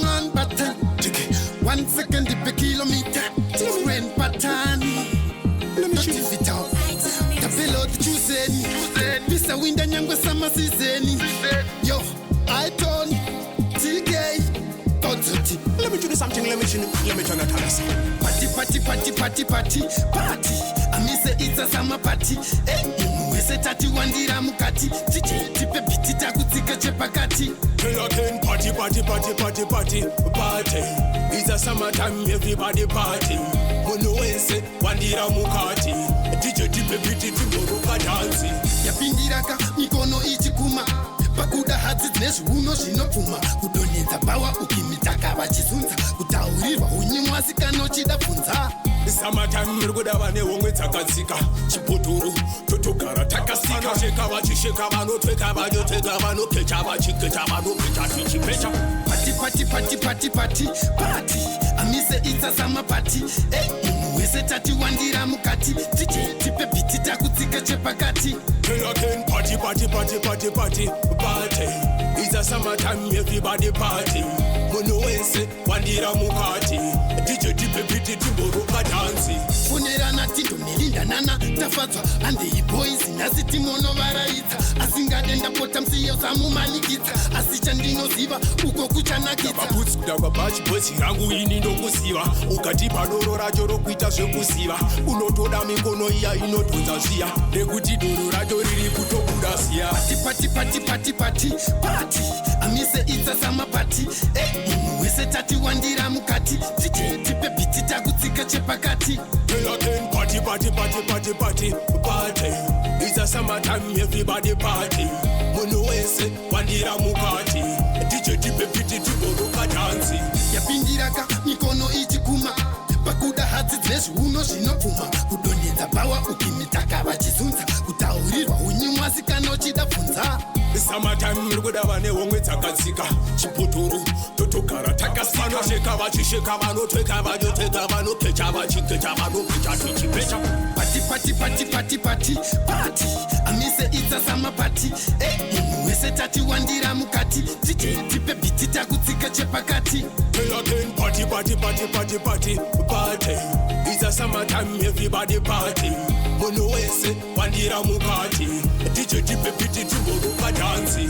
On button. 1 second per kilometer. Different pattern. Let me shoot it out. The pillow to choose. This a wind and young summer season. Yo, iTon. Let me do something, let me turn it on. Party. I miss it's a summer party. We say tati wandira mukati. Tipe bitita kutika chepakati. Till again, party. It's a summertime, everybody party. Mono wense, wandira mukati. DJ tipe bititi moroka dansi. Yapindiraka, mikono ichikuma. Pakuda hadzi nezviuno zvinopfuma kudonhedza bawa ukimitaka vachizunza kutaurirwa unyimwa sikanochida bvunza. Summertime murikuda vane homwe dzakatsika chipotoro totogara takasika sheka vachisheka vanotweka vanyotweka vanokecha vachikecha vanopeta tichipecha. Party. Amise it's a summer party. Munhu wese tati wandira mukati. Tipe biti takutsika chepakati. Till again, party. It's a summertime, everybody party. Mono wense, wandira mukati. DJ tipe biti timboroka dansi. Funerana tindo nelinda nana tafadzwa andei boys nasi timono varaidza asingadenda pota msiyo zamumanikidza asi chandinoziva uko kuchanakidza pabutsi kudakwa bachibhozi rangu ini ndokuziva ukati padoro racho rokuita zvekuziva unotoda mikono iya inodhonza zviya nekuti doro racho riri kutobuda ziya. Party. Amise it's a summer party. Munhu wese tati wandira mukati. Tipe biti takutsika chepakati. Till again, party. It's a summertime, everybody party. Mono wense, wandira mukati. DJ tipe biti tiboroka dansi. Yapindiraka, mikono ichikuma. Pakuda hadzi nezviuno zvinopfuma kudonhedza bawa ukimitaka vachizunza kutaurirwa unyimwa sikanochida bvunza. Summertime murikuda vane homwe dzakatsika chipotoro totogara takasika sheka vachisheka vanotweka vanyotweka vanokecha vachikecha vanopeta tichipecha. Party. Amise it's a summer party. Munhu wese tati wandira mukati. Tipe biti takutsika chepakati. Till again, party. It's a summertime, everybody party. Mono wense, wandira mukati. DJ tipe biti timboroka dansi.